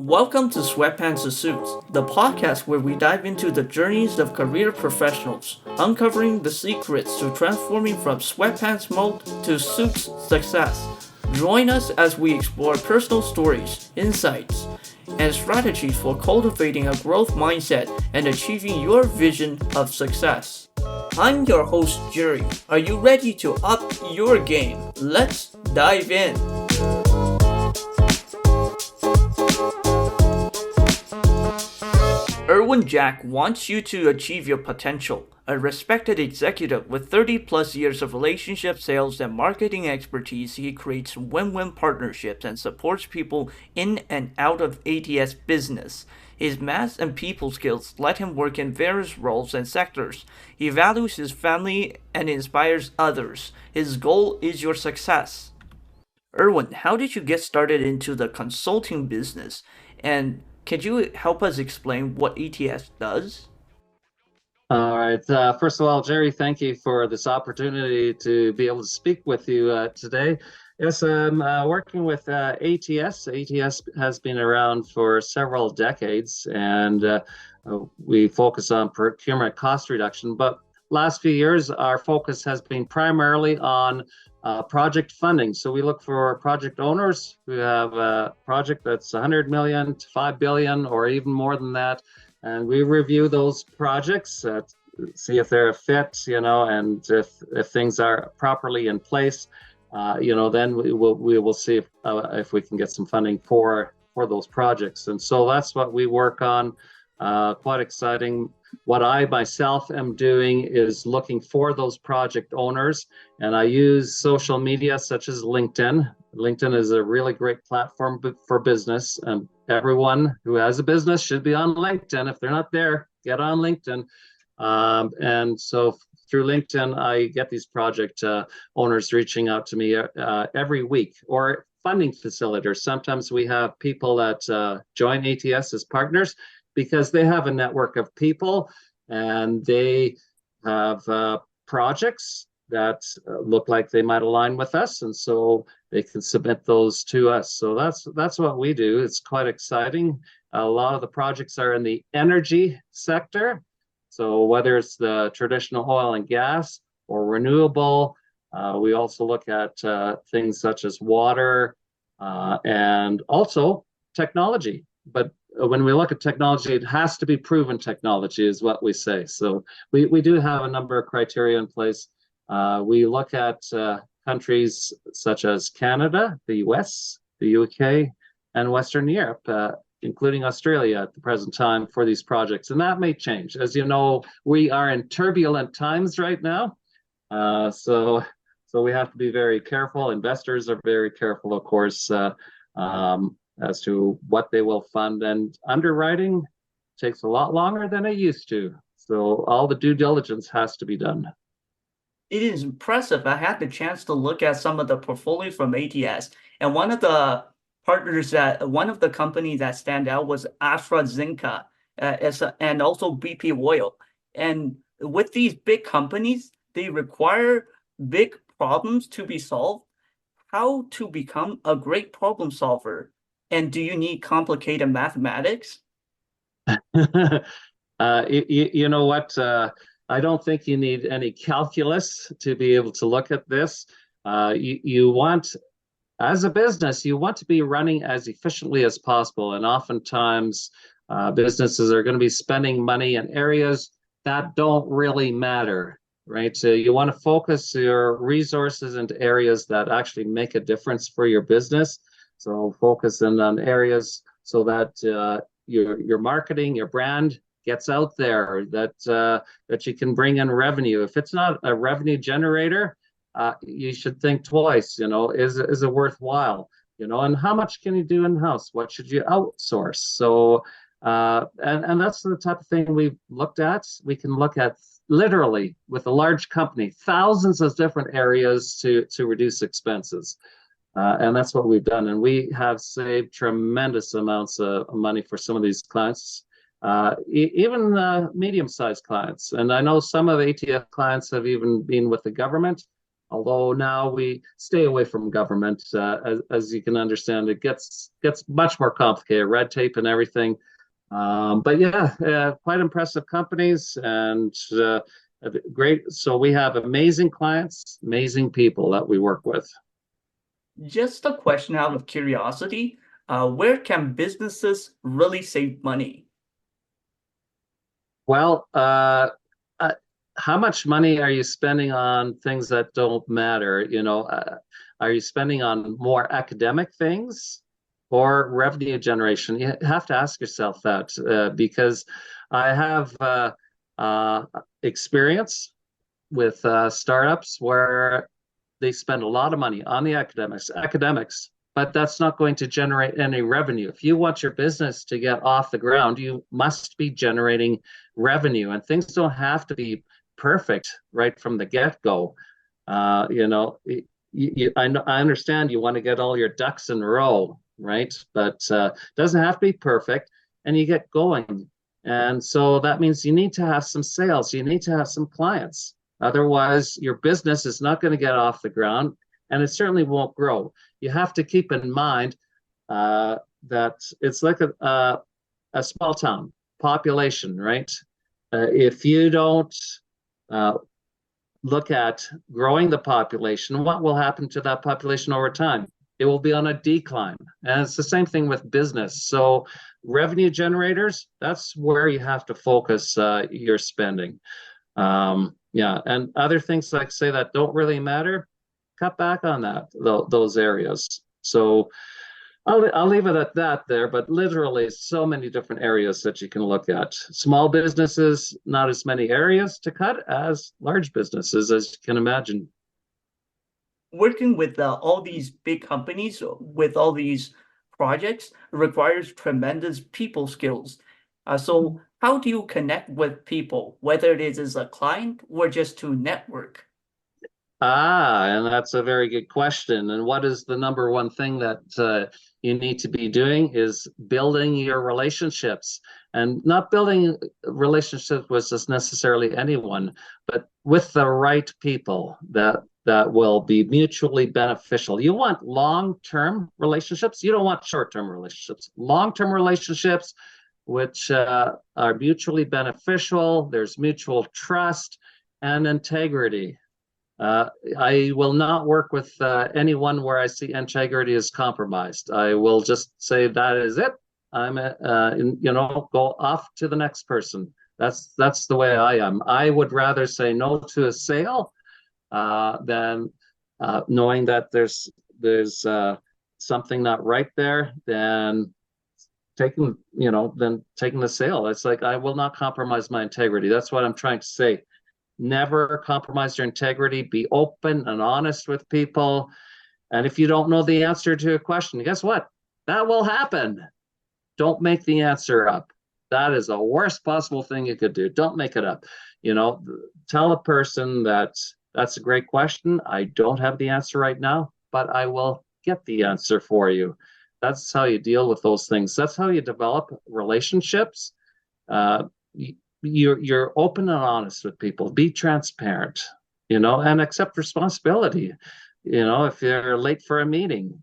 Welcome to Sweatpants to Suits, the podcast where we dive into the journeys of career professionals, uncovering the secrets to transforming from sweatpants mode to suits success. Join us as we explore personal stories, insights, and strategies for cultivating a growth mindset and achieving your vision of success. I'm your host, Jerry. Are you ready to up your game? Let's dive in. Erwin Jack wants you to achieve your potential. A respected executive with 30 plus years of relationship sales and marketing expertise, he creates win-win partnerships and supports people in and out of ATS business. His math and people skills let him work in various roles and sectors. He values his family and inspires others. His goal is your success. Erwin, how did you get started into the consulting business? And can you help us explain what ATS does? All right. First of all, Jerry, thank you for this opportunity to be able to speak with you today. Yes, I'm working with ATS. ATS has been around for several decades, and we focus on procurement cost reduction. But last few years, our focus has been primarily on project funding. So we look for project owners who have a project that's 100 million to 5 billion or even more than that. And we review those projects, see if they're a fit, and if things are properly in place, then we will see if we can get some funding for those projects. And so that's what we work on. Quite exciting. What I myself am doing is looking for those project owners, and I use social media such as LinkedIn. LinkedIn is a really great platform for business, and everyone who has a business should be on LinkedIn. If they're not there, get on LinkedIn. And so through LinkedIn, I get these project owners reaching out to me every week, or funding facilitators. Sometimes we have people that join ATS as partners because they have a network of people and they have projects that look like they might align with us, and so they can submit those to us. So that's what we do. It's quite exciting. A lot of the projects are in the energy sector. So whether it's the traditional oil and gas or renewable, we also look at things such as water and also technology. But when we look at technology, it has to be proven technology is what we say. So we do have a number of criteria in place. We look at countries such as Canada, the US, the UK, and Western Europe, including Australia at the present time for these projects. And that may change. As you know, we are in turbulent times right now. So we have to be very careful. Investors are very careful, of course, as to what they will fund. And underwriting takes a lot longer than it used to. So all the due diligence has to be done. It is impressive. I had the chance to look at some of the portfolios from ATS, and one of the companies that stand out was AstraZeneca, and also BP Oil. And with these big companies, they require big problems to be solved. How to become a great problem solver? And do you need complicated mathematics? You know what? I don't think you need any calculus to be able to look at this. You want, as a business, you want to be running as efficiently as possible. And oftentimes, businesses are going to be spending money in areas that don't really matter, right? So you want to focus your resources into areas that actually make a difference for your business. So focusing on areas so that your marketing, your brand gets out there, that you can bring in revenue. If it's not a revenue generator, you should think twice. Is it worthwhile? And how much can you do in house? What should you outsource? So and that's the type of thing we've looked at. We can look at literally with a large company, thousands of different areas to reduce expenses. And that's what we've done. And we have saved tremendous amounts of money for some of these clients, even medium-sized clients. And I know some of ATF clients have even been with the government. Although now we stay away from government, as you can understand, it gets much more complicated, red tape and everything. But yeah, quite impressive companies and great. So we have amazing clients, amazing people that we work with. Just a question out of curiosity, where can businesses really save money? Well, uh, how much money are you spending on things that don't matter? Are you spending on more academic things or revenue generation? You have to ask yourself that because I have uh, experience with startups where they spend a lot of money on the academics, but that's not going to generate any revenue. If you want your business to get off the ground, you must be generating revenue, and things don't have to be perfect right from the get-go. I understand you want to get all your ducks in a row, right? But it doesn't have to be perfect, and you get going. And so that means you need to have some sales, you need to have some clients. Otherwise, your business is not going to get off the ground and it certainly won't grow. You have to keep in mind that it's like a small town population, right? If you don't uh, look at growing the population, what will happen to that population over time? It will be on a decline. And it's the same thing with business. So, revenue generators, that's where you have to focus your spending. Yeah, and other things like say that don't really matter, cut back on those areas. So I'll leave it at that there, but literally so many different areas that you can look at. Small businesses, not as many areas to cut as large businesses, as you can imagine. Working with all these big companies, with all these projects, requires tremendous people skills. So how do you connect with people, whether it is as a client or just to network? And that's a very good question. And what is the number one thing that you need to be doing is building your relationships and not building relationships with just necessarily anyone, but with the right people that will be mutually beneficial. You want long-term relationships. You don't want short-term relationships. Long-term relationships, which are mutually beneficial. There's mutual trust and integrity. I will not work with anyone where I see integrity is compromised. I will just say that is it. Go off to the next person. That's the way I am. I would rather say no to a sale than knowing that there's something not right there than taking the sale. It's like I will not compromise my integrity. That's what I'm trying to say. Never compromise your integrity. Be open and honest with people. And if you don't know the answer to a question, guess what? That will happen. Don't make the answer up. That is the worst possible thing you could do. Don't make it up. Tell a person that that's a great question. I don't have the answer right now, but I will get the answer for you. That's how you deal with those things. That's how you develop relationships. Uh, you're open and honest with people. Be transparent, and accept responsibility. If you're late for a meeting,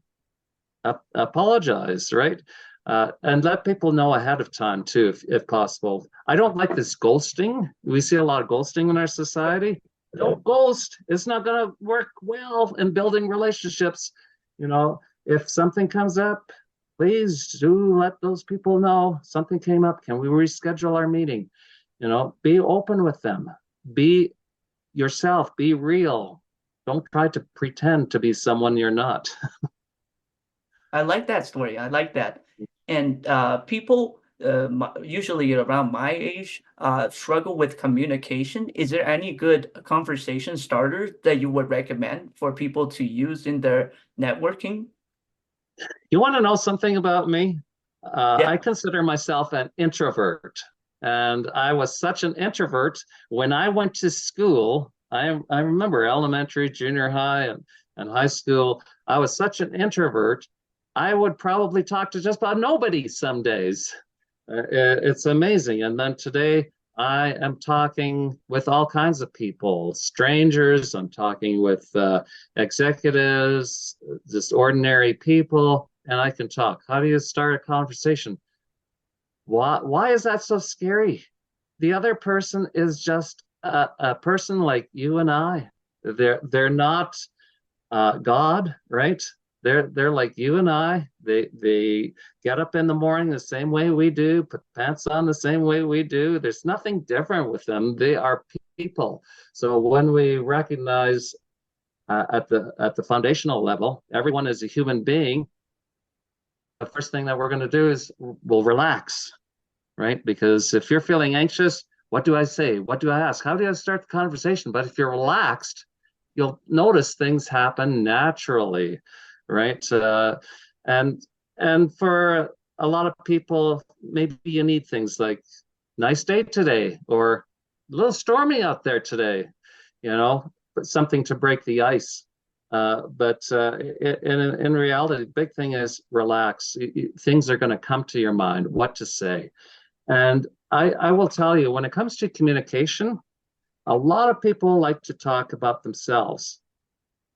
apologize, right? And let people know ahead of time too, if possible. I don't like this ghosting. We see a lot of ghosting in our society. Don't ghost. It's not going to work well in building relationships. If something comes up, please do let those people know something came up. Can we reschedule our meeting? Be open with them. Be yourself. Be real. Don't try to pretend to be someone you're not. I like that story. I like that. And people usually around my age struggle with communication. Is there any good conversation starters that you would recommend for people to use in their networking? You want to know something about me? Yeah. I consider myself an introvert. And I was such an introvert when I went to school. I remember elementary, junior high, and high school. I was such an introvert. I would probably talk to just about nobody some days. It's amazing. And then today, I am talking with all kinds of people, strangers. I'm talking with executives, just ordinary people, and I can talk. How do you start a conversation? Why is that so scary? The other person is just a person like you and I. They're not God, right? They're like you and I. They get up in the morning the same way we do, put pants on the same way we do. There's nothing different with them. They are people. So when we recognize at the foundational level, everyone is a human being, the first thing that we're going to do is we'll relax, right? Because if you're feeling anxious, what do I say? What do I ask? How do I start the conversation? But if you're relaxed, you'll notice things happen naturally, right? And and for a lot of people, maybe you need things like nice day today or a little stormy out there today, you know, something to break the ice. But in reality, the big thing is relax. Things are going to come to your mind, what to say. And I will tell you, when it comes to communication, a lot of people like to talk about themselves,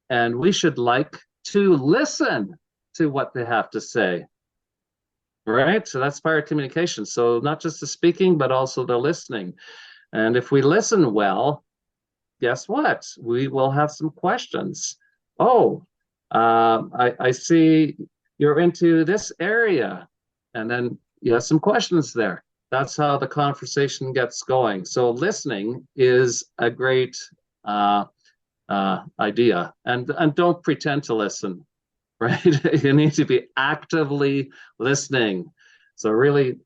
and we should like to listen to what they have to say, right? So that's part of communication. So not just the speaking, but also the listening. And if we listen well, guess what? We will have some questions. Oh, I see you're into this area. And then you have some questions there. That's how the conversation gets going. So listening is a great idea. And don't pretend to listen, right? You need to be actively listening. So really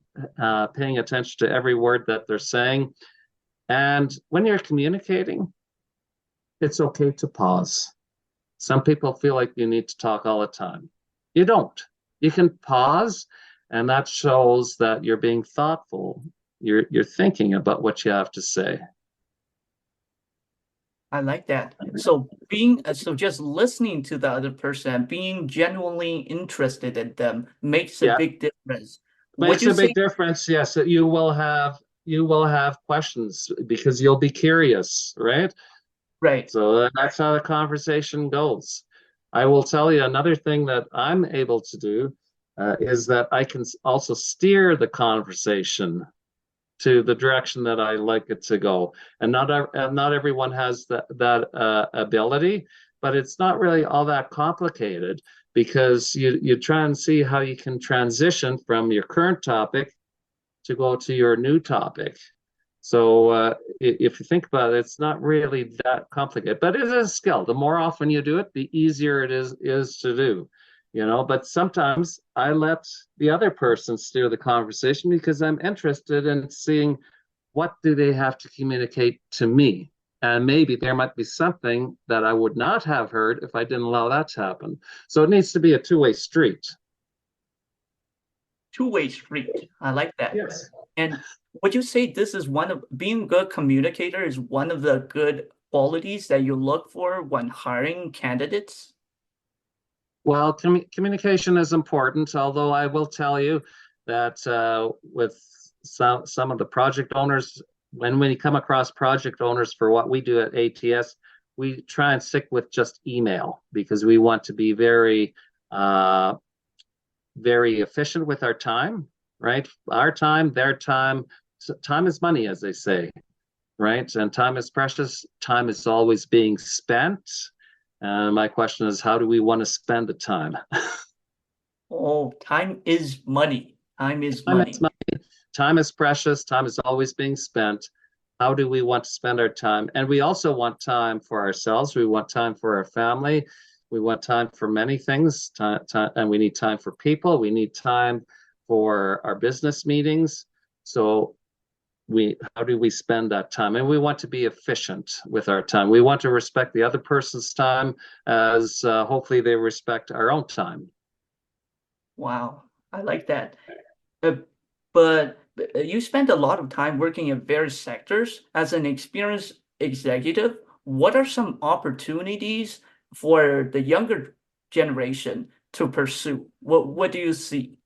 paying attention to every word that they're saying. And when you're communicating, it's okay to pause. Some people feel like you need to talk all the time. You don't. You can pause, and that shows that you're being thoughtful. You're thinking about what you have to say. I like that. So just listening to the other person and being genuinely interested in them makes a Yeah, big difference. Would makes you a big say, difference. Yes, that you will have questions because you'll be curious, right? right? So that's how the conversation goes. I will tell you another thing that I'm able to do is that I can also steer the conversation to the direction that I like it to go. And not everyone has that ability, but it's not really all that complicated because you try and see how you can transition from your current topic to go to your new topic. So if you think about it, it's not really that complicated, but it is a skill. The more often you do it, the easier it is to do, But sometimes I let the other person steer the conversation because I'm interested in seeing what do they have to communicate to me. And maybe there might be something that I would not have heard if I didn't allow that to happen. So it needs to be a two-way street. Two-way street. I like that. Yes. And would you say this is one of being a good communicator is one of the good qualities that you look for when hiring candidates? Well, communication is important, although I will tell you that with some of the project owners, when we come across project owners for what we do at ATS, we try and stick with just email because we want to be uh, very efficient with our time, right? Our time, their time. Time is money, as they say, right? And time is precious. Time is always being spent. My question is, how do we want to spend the time? Oh, time is money. Time is Time is money. money. Time is precious. Time is always being spent. How do we want to spend our time? And we also want time for ourselves. We want time for our family. We want time for many things. And we need time for people. We need time for our business meetings. So how do we spend that time? And we want to be efficient with our time. We want to respect the other person's time as hopefully they respect our own time. Wow, I like that. Uh, but you spend a lot of time working in various sectors. As an experienced executive, what are some opportunities for the younger generation to pursue? What do you see?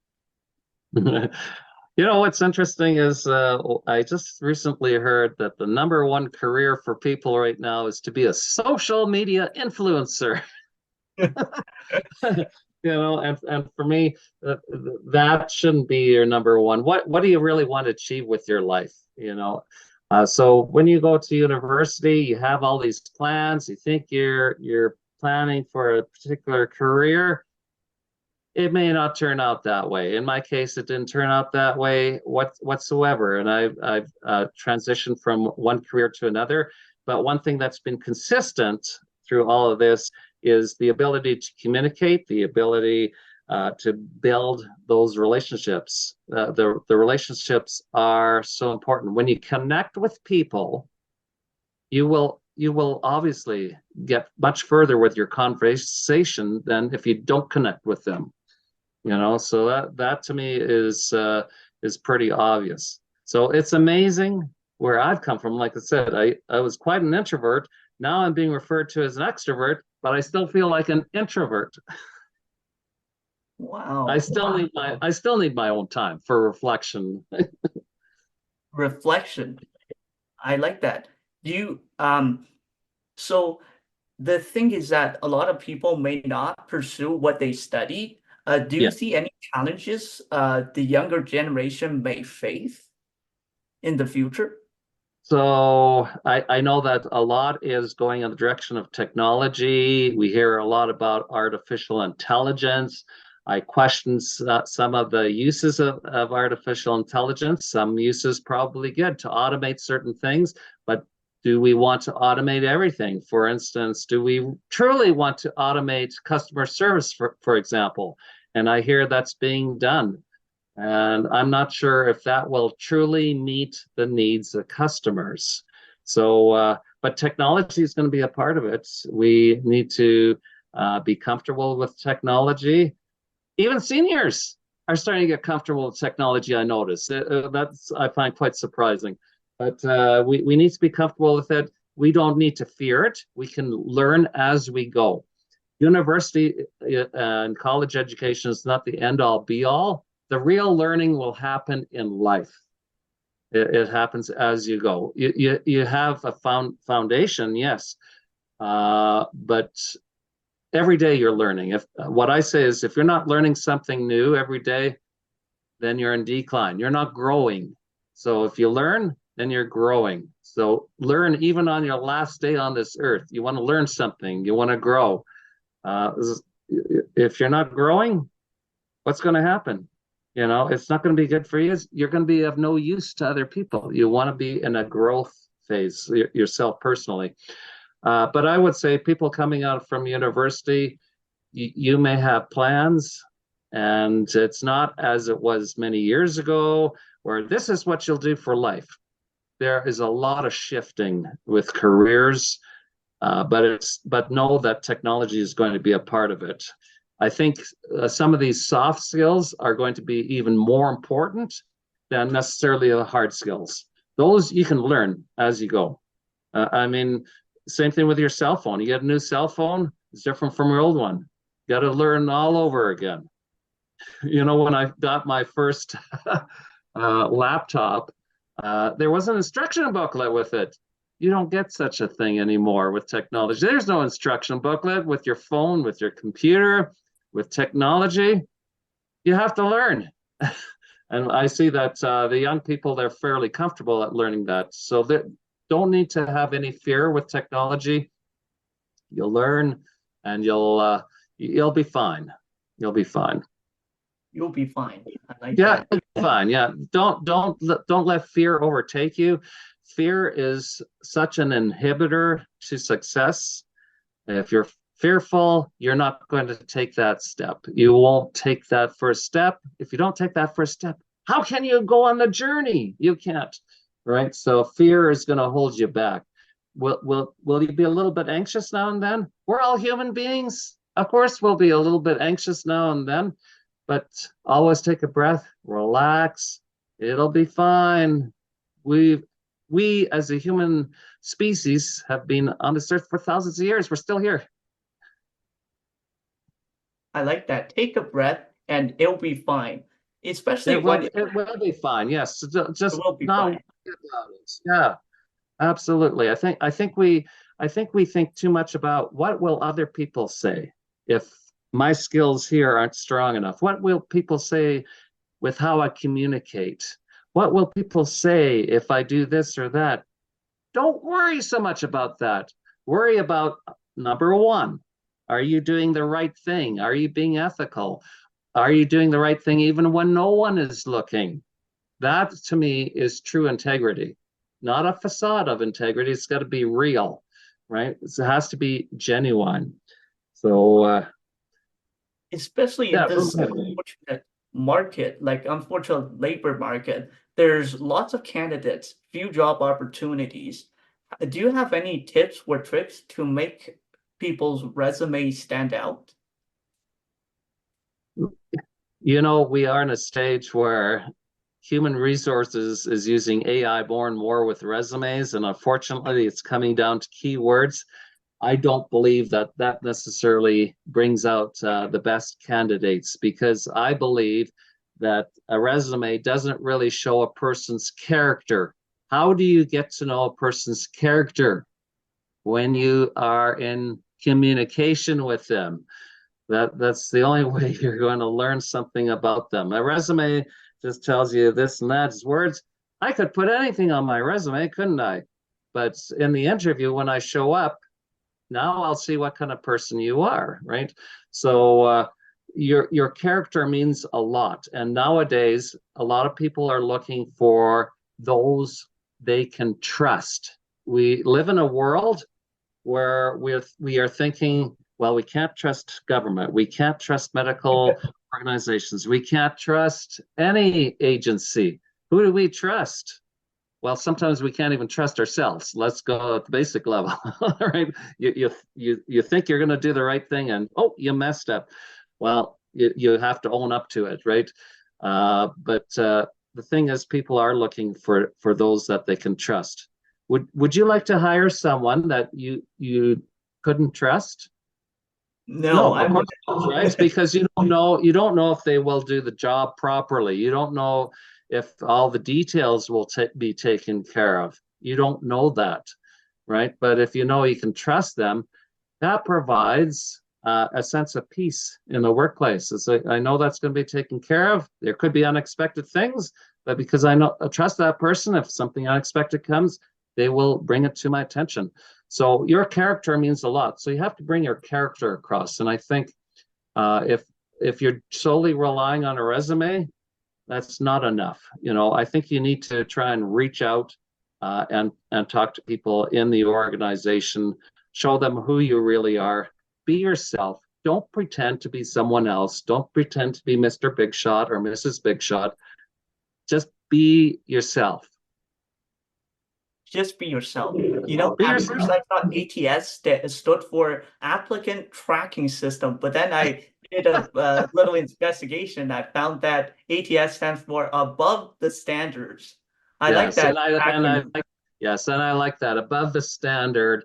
You know what's interesting is I just recently heard that the number one career for people right now is to be a social media influencer. And for me, that shouldn't be your number one. What do you really want to achieve with your life? So when you go to university, you have all these plans. You think you're planning for a particular career. It may not turn out that way. In my case, it didn't turn out that way whatsoever. And I've transitioned from one career to another. But one thing that's been consistent through all of this is the ability to communicate, the ability to build those relationships. The relationships are so important. When you connect with people, you will obviously get much further with your conversation than if you don't connect with them. So that to me is pretty obvious. So it's amazing where I've come from. Like I said, I was quite an introvert. Now I'm being referred to as an extrovert, but I still feel like an introvert. I Wow. still need my I still need my own time for reflection. Reflection. I like that. Do you so the thing is that a lot of people may not pursue what they study. Do you Yeah. see any challenges the younger generation may face in the future? So I know that a lot is going in the direction of technology. We hear a lot about artificial intelligence. I question some of the uses of artificial intelligence. Some uses probably good to automate certain things, but do we want to automate everything? For instance, do we truly want to automate customer service, for example? And I hear that's being done. And I'm not sure if that will truly meet the needs of customers. But technology is going to be a part of it. We need to be comfortable with technology. Even seniors are starting to get comfortable with technology, I notice. That's, I find quite surprising. But we need to be comfortable with it. We don't need to fear it. We can learn as we go. University and college education is not the end all be all. The real learning will happen in life. It happens as you go. You have a foundation, yes, but every day you're learning. If what I say is, if you're not learning something new every day, then you're in decline. You're not growing. So if you learn, then you're growing. So learn even on your last day on this earth. You want to learn something. You want to grow. Uh, if you're not growing, what's going to happen? It's not going to be good for you. You're going to be of no use to other people. You want to be in a growth phase yourself personally. But I would say people coming out from university, you may have plans, and it's not as it was many years ago, where this is what you'll do for life. There is a lot of shifting with careers, but know that technology is going to be a part of it. I think some of these soft skills are going to be even more important than necessarily the hard skills. Those you can learn as you go. I mean, same thing with your cell phone. You get a new cell phone, it's different from your old one. You got to learn all over again. When I got my first laptop, there was an instruction booklet with it. You don't get such a thing anymore with technology. There's no instruction booklet with your phone, with your computer, with technology. You have to learn. And I see that the young people, they're fairly comfortable at learning that. So they don't need to have any fear with technology. You'll learn, and you'll be fine. You'll be fine. You'll be fine. I like Yeah, that. fine. Yeah, don't let fear overtake you. Fear is such an inhibitor to success. If you're fearful, you're not going to take that step. You won't take that first step. If you don't take that first step, how can you go on the journey? You can't, right? So fear is going to hold you back. Will you be a little bit anxious now and then? We're all human beings. Of course, we'll be a little bit anxious now and then, but always take a breath, relax. It'll be fine. We as a human species have been on this earth for thousands of years. We're still here. I like that. Take a breath and it'll be fine. especially when it It will be fine. Yes, just will be not worry fine. about it. Yeah, absolutely. I think we think too much about what will other people say if my skills here aren't strong enough. What will people say with how I communicate? What will people say if I do this or that? Don't worry so much about that. Worry about number one, are you doing the right thing? Are you being ethical? Are you doing the right thing even when no one is looking? That to me is true integrity, not a facade of integrity. It's got to be real, right? It has to be genuine. So, Especially in yeah, this unfortunate market, like unfortunate labor market, there's lots of candidates, few job opportunities. Do you have any tips or tricks to make people's resumes stand out? you know, we are in a stage where human resources is using AI more and more with resumes, and unfortunately, it's coming down to keywords. I don't believe that that necessarily brings out the best candidates because I believe that a resume doesn't really show a person's character. How do you get to know a person's character? When you are in communication with them. That's the only way you're going to learn something about them. A resume just tells you this and that. It's words. I could put anything on my resume, couldn't I? But in the interview, when I show up, now I'll see what kind of person you are, right? So your character means a lot, and nowadays a lot of people are looking for those they can trust. We live in a world where we are thinking, well, we can't trust government, we can't trust medical organizations, we can't trust any agency. Who do we trust? Well, sometimes we can't even trust ourselves. Let's go at the basic level, right? You think you're going to do the right thing, and oh, you messed up. Well, you have to own up to it, right? But the thing is, people are looking for those that they can trust. Would you like to hire someone that you couldn't trust? No, No, of I'm course not, right? Because you don't know if they will do the job properly. You don't know if all the details will be taken care of. You don't know that, right? But if you know you can trust them, that provides a sense of peace in the workplace. It's like, I know that's going to be taken care of. There could be unexpected things, but because I trust that person, if something unexpected comes, they will bring it to my attention. So your character means a lot. So you have to bring your character across. And I think if you're solely relying on a resume, that's not enough. I think you need to try and reach out and talk to people in the organization, show them who you really are, be yourself. Don't pretend to be someone else. Don't pretend to be Mr. Big Shot or Mrs. Big Shot. Just be yourself. just be yourself. Be At first yourself. I thought ATS stood for Applicant Tracking System, but then I did a little investigation. I found that ATS stands for Above the Standards. I like Yes, that and I acronym. like yes, and I like that above the standard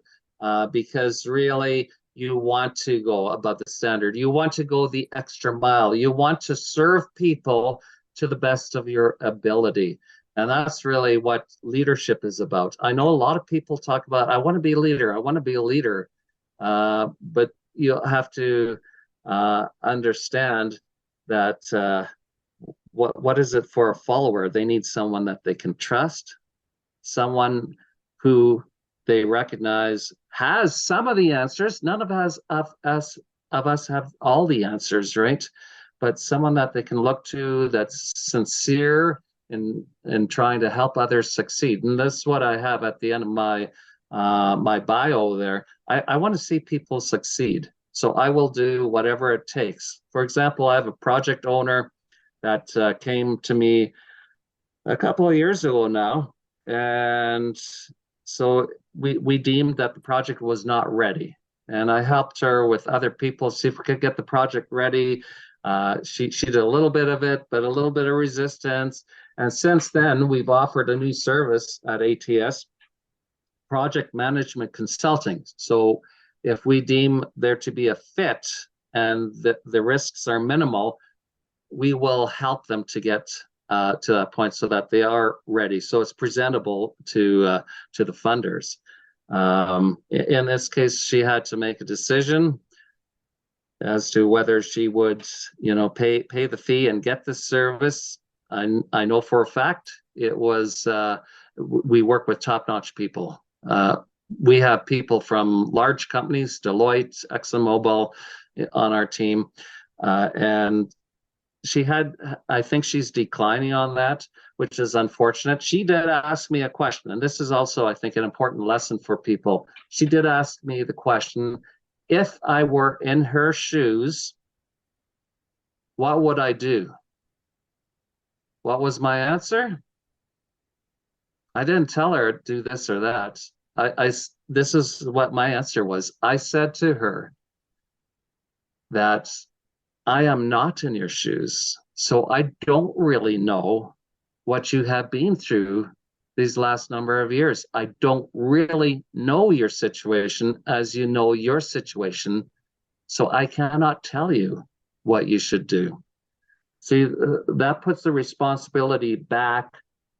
because really you want to go above the standard. You want to go the extra mile. You want to serve people to the best of your ability. And that's really what leadership is about. I know a lot of people talk about, I want to be a leader. I want to be a leader. But you have to understand that what is it for a follower? They need someone that they can trust, someone who they recognize has some of the answers. None of us have all the answers, right? But someone that they can look to that's sincere in trying to help others succeed. And that's what I have at the end of my bio there. I want to see people succeed. So I will do whatever it takes. For example, I have a project owner that came to me a couple of years ago now, and so we deemed that the project was not ready, and I helped her with other people see if we could get the project ready. She did a little bit of it, but a little bit of resistance, and since then we've offered a new service at ATS, project management consulting. So if we deem there to be a fit and the risks are minimal, we will help them to get to that point so that they are ready. So it's presentable to the funders. In this case, she had to make a decision as to whether she would, pay the fee and get this service. I know for a fact it was. We work with top-notch people. We have people from large companies, Deloitte, ExxonMobil, on our team, and I think she's declining on that, which is unfortunate. She did ask me a question, and this is also, I think, an important lesson for people. She did ask me the question, if I were in her shoes, what would I do? What was my answer? I didn't tell her do this or that. This is what my answer was. I said to her that I am not in your shoes, so I don't really know what you have been through these last number of years. I don't really know your situation as you know your situation, so I cannot tell you what you should do. See, that puts the responsibility back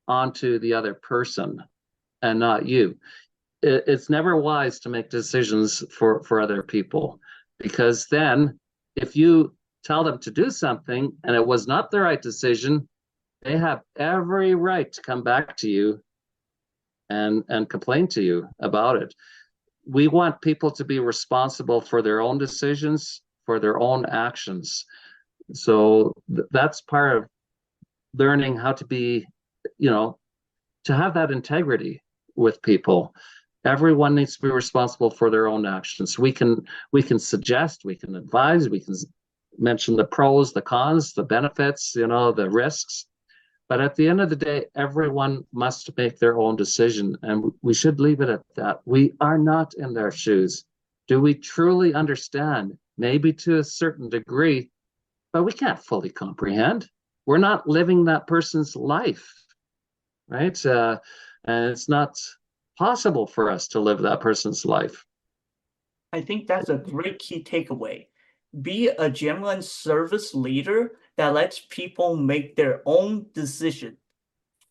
onto the other person and not you. It's never wise to make decisions for other people, because then if you tell them to do something and it was not the right decision, they have every right to come back to you and complain to you about it. We want people to be responsible for their own decisions, for their own actions. So that's part of learning how to be, to have that integrity with people. Everyone needs to be responsible for their own actions. We can suggest, we can advise, we can mention the pros, the cons, the benefits, the risks. But at the end of the day, everyone must make their own decision, and we should leave it at that. We are not in their shoes. Do we truly understand? Maybe to a certain degree, but we can't fully comprehend. We're not living that person's life, right? And it's not possible for us to live that person's life. I think that's a great key takeaway. Be a genuine service leader that lets people make their own decision.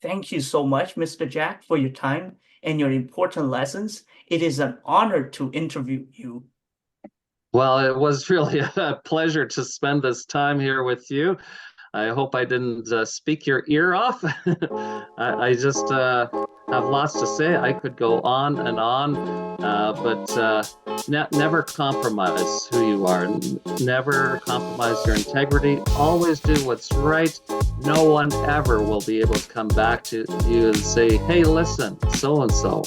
Thank you so much, Mr. Jack, for your time and your important lessons. It is an honor to interview you. Well, it was really a pleasure to spend this time here with you. I hope I didn't speak your ear off. I just have lots to say. I could go on and on, but never compromise who you are. Never compromise your integrity. Always do what's right. No one ever will be able to come back to you and say, hey, listen, so-and-so.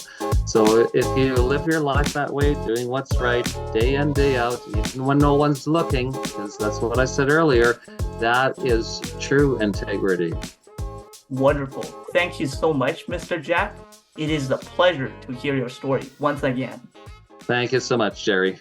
So if you live your life that way, doing what's right, day in, day out, even when no one's looking, because that's what I said earlier, that is true integrity. Wonderful. Thank you so much, Mr. Jack. It is a pleasure to hear your story once again. Thank you so much, Jerry.